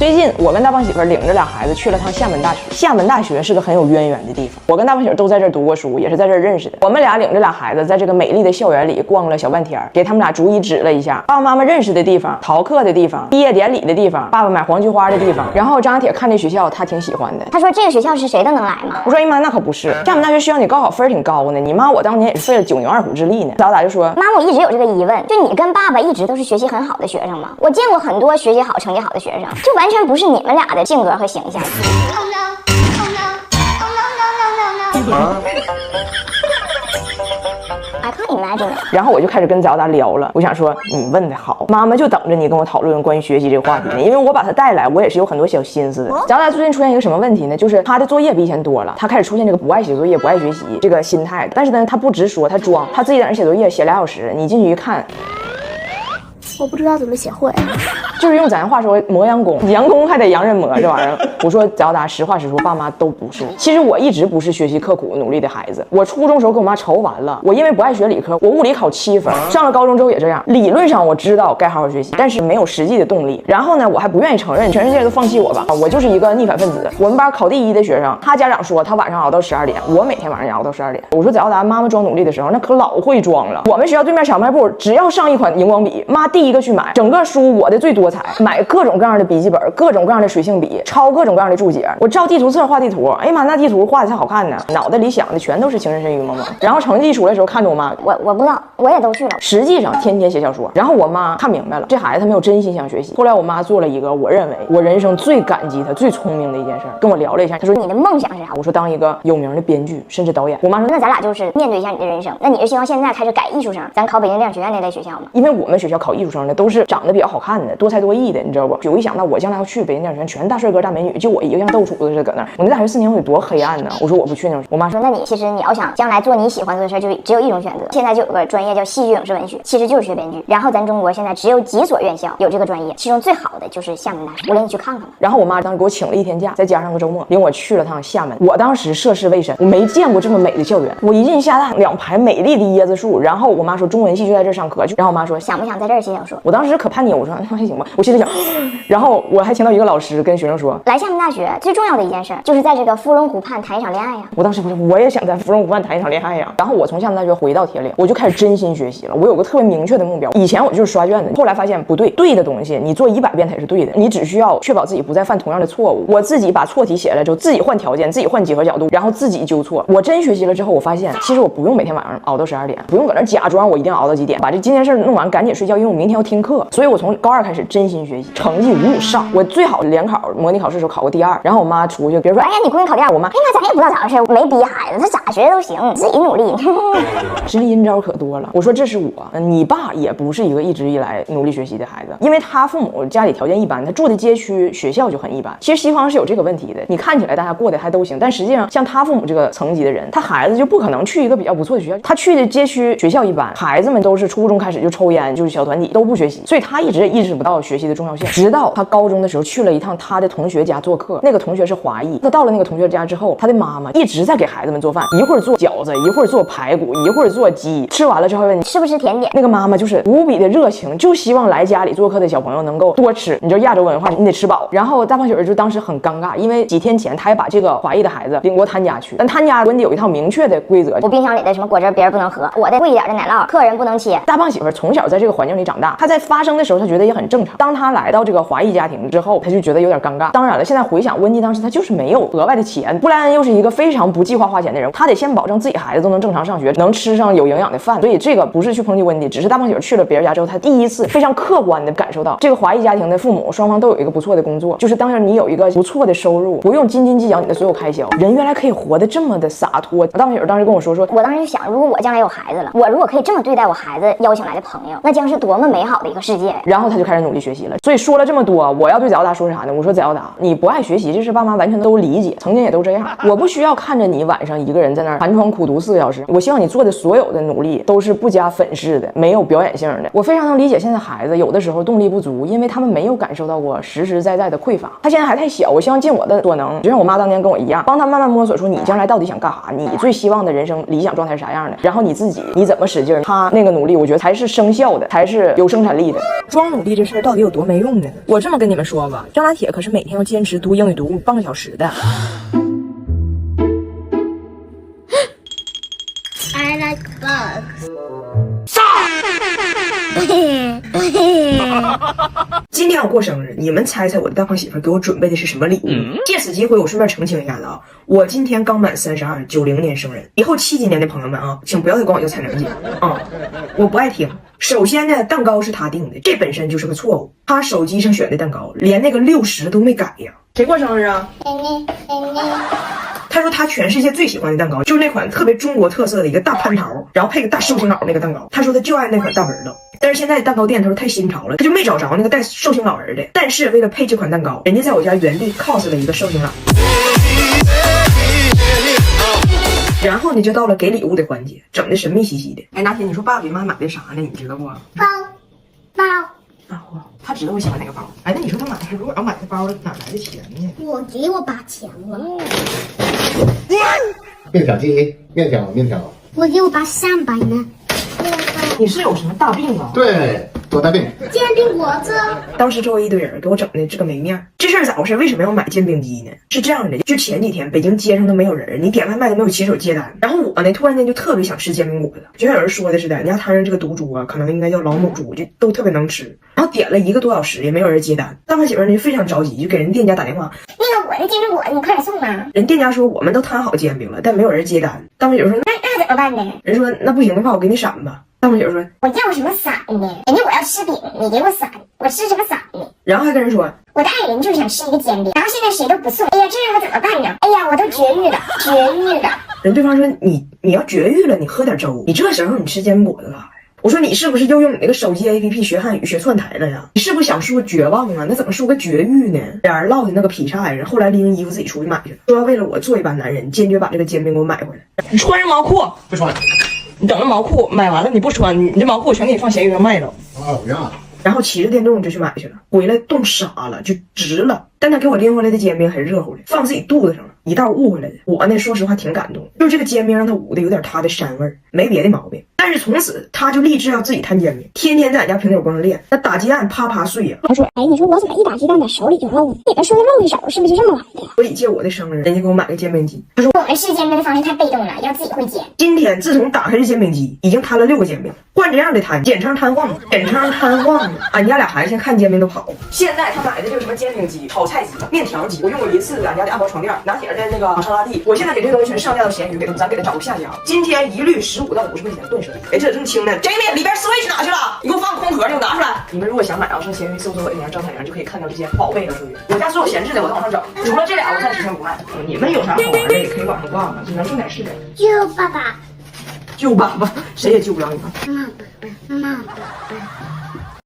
最近我跟大胖媳妇领着俩孩子去了趟厦门大学。厦门大学是个很有渊源的地方，我跟大胖媳妇都在这儿读过书，也是在这儿认识的。我们俩领着俩孩子在这个美丽的校园里逛了小半天，给他们俩逐一指了一下爸爸妈妈认识的地方、逃课的地方、毕业典礼的地方、爸爸买黄菊花的地方。然后张家铁看这学校，他挺喜欢的。他说这个学校是谁都能来吗？我说哎妈，那可不是，厦门大学需要你高考分挺高呢。你妈我当年也是费了9牛2虎之力呢。早就说妈，我一直有这个疑问，就你跟爸爸一直都是学习很好的学生吗？我见过很多学习好、成绩好的学生，就完全不是你们俩的性格和形象。I can't imagine。然后我就开始跟早达聊了，我想说你问的好，妈妈就等着你跟我讨论关于学习这个话题呢，因为我把他带来，我也是有很多小心思的。早达最近出现一个什么问题呢？就是他的作业比以前多了，他开始出现这个不爱写作业、不爱学习这个心态。但是呢，他不直说，他装，他自己在那写作业，写2小时，你进去一看，我不知道怎么写会。就是用咱话说磨洋工，洋工还得洋人磨这玩意儿。我说早达，实话实说，爸妈都不是。其实我一直不是学习刻苦努力的孩子。我初中时候跟我妈吵完了，我因为不爱学理科，我物理考7分。上了高中之后也这样。理论上我知道该好好学习，但是没有实际的动力。然后呢，我还不愿意承认全世界都放弃我吧，我就是一个逆反分子。我们班考第1的学生，他家长说他晚上熬到12点，我每天晚上也熬到12点。我说早达，妈妈装努力的时候那可老会装了。我们学校对面小卖部只要上一款荧光笔，妈第一个去买，整个书我的最多彩，买各种各样的笔记本，各种各样的水性笔，抄各种各样的注解。我照地图册画地图，哎呀妈，那地图画的才好看呢。脑袋里想的全都是情深深雨蒙蒙。然后成绩出来的时候看着我妈，我不知道，我也都去了。实际上天天写小说。然后我妈看明白了，这孩子他没有真心想学习。后来我妈做了一个我认为我人生最感激她、最聪明的一件事，跟我聊了一下。她说你的梦想是啥？我说当一个有名的编剧，甚至导演。我妈说那咱俩就是面对一下你的人生。那你是希望现在开始改艺术生，咱考北京电影学院那类学校吗？因为我们学校考艺术生的都是长得比较好看的、多才多艺的，你知道不？我一想到我将来要去北京电影学院，全大帅哥大美女，就我一个像豆杵子似的搁那儿。我那大学4年我得多黑暗呢！我说我不去那。我妈说那你其实你要想将来做你喜欢做的事，就只有一种选择。现在就有个专业叫戏剧影视文学，其实就是学编剧。然后咱中国现在只有几所院校有这个专业，其中最好的就是厦门大学。我领你去看看吧。然后我妈当时给我请了1天假，再加上个周末，领我去了趟厦门。我当时涉世未深，我没见过这么美的校园。我一进厦大，2排美丽的椰子树，然后我妈说中文系就在这儿上课，然后我妈说想不想在这儿写小说？我当时可叛逆，我说那还行吧。我心里想，然后我还听到一个老师跟学生说，来厦门大学最重要的一件事就是在这个芙蓉湖畔谈一场恋爱呀。我当时不是，我也想在芙蓉湖畔谈一场恋爱呀。然后我从厦门大学回到铁岭，我就开始真心学习了。我有个特别明确的目标，以前我就是刷卷子，后来发现不对，对的东西你做100遍它也是对的，你只需要确保自己不再犯同样的错误。我自己把错题写来之后，自己换条件，自己换几何角度，然后自己纠错。我真学习了之后，我发现其实我不用每天晚上熬到12点，不用搁那假装我一定要熬到几点，把今天事弄完赶紧睡觉，因为我明天要听课。所以我从高2开始真心学习，成绩5上。我最好联考模拟考试的时候考过第2。然后我妈出去，别人说哎呀你姑娘考第2，我妈哎妈咱也不知道咋回事，没逼孩子，他咋学都行，自己努力。真阴招可多了。我说这是我，你爸也不是一个一直以来努力学习的孩子，因为他父母家里条件一般，他住的街区学校就很一般。其实西方是有这个问题的，你看起来大家过得还都行，但实际上像他父母这个层级的人，他孩子就不可能去一个比较不错的学校，他去的街区学校一般，孩子们都是初中开始就抽烟，就是小团体都不学习，所以他一直也意识不到学习的重要性。直到他高中的时候去了一趟他的同学家做客，那个同学是华裔，他到了那个同学家之后，他的妈妈一直在给孩子们做饭，一会儿做饺子，一会儿做排骨，一会儿做鸡，吃完了之后问你是不是甜点。那个妈妈就是无比的热情，就希望来家里做客的小朋友能够多吃。你知道亚洲文化，你得吃饱。然后大胖媳妇就当时很尴尬，因为几天前他也把这个华裔的孩子领过他家去，但他家温迪有一套明确的规则，我冰箱里的什么果汁别人不能喝，我的贵一点的奶酪客人不能切。大胖媳妇从小在这个环境里长大，他在发生的时候他觉得也很正常。当他来到这个华裔家庭之后，他就觉得有点尴尬。当然了，现在回想温迪当时他就是没有额外的钱，布莱恩又是一个非常不计划花钱的人，他得先保证自己孩子都能正常上学，能吃上有营养的饭。所以这个不是去抨击温迪，只是大胖媳妇去了别人家之后，他第一次非常客观的感受到这个华裔家庭的父母双方都有一个不错的工作，就是当然你有一个不错的收入，不用斤斤计较你的所有开销，人原来可以活得这么的洒脱。大胖媳妇当时跟我说，我当时就想，如果我将来有孩子了，我如果可以这么对待我孩子邀请来的朋友，那将是多么美好的一个世界。然后他就开始努力学习了。所以说了这么多，我要对早达说啥呢？我说早达，你不爱学习这事爸妈完全都理解，曾经也都这样。我不需要看着你晚上一个人在那儿寒窗苦读4个小时，我希望你做的所有的努力都是不加粉饰的，没有表演性的。我非常能理解现在孩子有的时候动力不足，因为他们没有感受到过实实在在的匮乏。他现在还太小，我希望尽我的所能，就像我妈当年跟我一样，帮他慢慢摸索出你将来到底想干啥，你最希望的人生理想状态是啥样的，然后你自己你怎么使劲，他那个努力我觉得才是生效的，才是有生产力的。装努力这事儿到底有多没用呢？我这么跟你们说吧，张大铁可是每天要坚持读英语读半个小时的。I like bugs. 今天我过生日，你们猜猜我的大胖媳妇给我准备的是什么礼物？借此机会，我顺便澄清一下子啊，我今天刚满32， 90年生人。以后70年的朋友们啊，请不要再管我叫彩玲姐啊，我不爱听。首先呢，蛋糕是他定的，这本身就是个错误。他手机上选的蛋糕，连那个60都没改呀。谁过生日啊？他说他全世界最喜欢的蛋糕就是那款特别中国特色的一个大蟠桃，然后配个大寿星佬那个蛋糕。他说他就爱那款大纹的，但是现在蛋糕店他说太新潮了，他就没找着那个带寿星佬人的。但是为了配这款蛋糕，人家在我家原地 cos 了一个寿星佬。然后呢，就到了给礼物的环节，整的神秘兮兮的。哎，拿铁，你说爸给妈买的啥呢？你知道不？包。啊，他知道我喜欢哪个包。哎，那你说他如果要买的包，哪来的钱呢？我给我把钱了。面条机，面条。我给我把300呢。你是有什么大病啊？对，多大病？煎饼果子。当时周围一堆人给我整的这个没面。这事儿咋回事？为什么要买煎饼机呢？是这样的，就前几天北京街上都没有人，你点外卖都没有骑手接单。然后我呢，突然间就特别想吃煎饼果子，就像有人说的似的，人家摊上这个毒猪啊，可能应该叫老母猪，就都特别能吃。然后点了1个多小时也没有人接单，大胖媳妇呢就非常着急，就给人店家打电话，那个我的煎饼果子你快点送吧。人店家说我们都摊好煎饼了，但没有人接单。大胖媳妇说那怎么办呢？人说那不行的话我给你闪吧。大胖媳妇说我要什么伞呢？人家我要吃饼，你给我伞，我吃什么伞呢？然后还跟人说我的爱人就是想吃一个煎饼，然后现在谁都不送，哎呀，这让我怎么办呢？哎呀，我都绝育了。人对方说你要绝育了，你喝点粥，你这时候你吃煎饼果子干啥呀？我说你是不是又用你那个手机 APP 学汉语学窜台了呀？你是不是想说绝望啊？那怎么说个绝育呢？俩人唠的那个劈叉呀，后来拎衣服自己出去买去了，说为了我做一把男人，坚决把这个煎饼给我买回来。你穿上毛裤不穿。你等着毛裤买完了你不穿，你这毛裤全给你放闲鱼上卖了。不要。然后骑着电动就去买去了，回来冻傻了，就直了。但他给我拎回来的煎饼很热乎的，放自己肚子上了，一道捂回来的。我呢，说实话挺感动，就是这个煎饼让他捂的有点他的膻味儿，没别的毛病。但是从此他就立志要自己摊煎饼，天天在俺家平底锅上练，那打鸡蛋啪啪碎呀。他说，哎，你说我怎么一打鸡蛋打手里就肉呢？里边说的肉一手，是不是就这么来的？所以借我的生日，人家给我买个煎饼机。他说我们试煎饼的方式太被动了，要自己会煎。今天自从打开这煎饼机，已经摊了6个煎饼，换这样的摊，简称摊晃，俺家俩孩子先看煎饼都跑。现在他买的就是什么煎饼机、炒菜机、面条机，我用过1次俺家的按摩床垫，拿铁的那个玛莎拉蒂。我现在给这些东西全上架到闲鱼，咱给他找个下家。今天一律15到50块钱断舍离。哎，这这么轻的，Jamie里边 Switch 拿去了？你给我放空盒去，给我拿出来。你们如果想买啊，上闲鱼搜索我的名张彩玲，就可以看到这些宝贝了。属于我家所有闲置的，我都往上整。除了这俩，我暂时先不卖。你们有啥好玩的也可以往上挂嘛，就能挣点是点。救爸爸，救爸爸，谁也救不了你们。妈妈。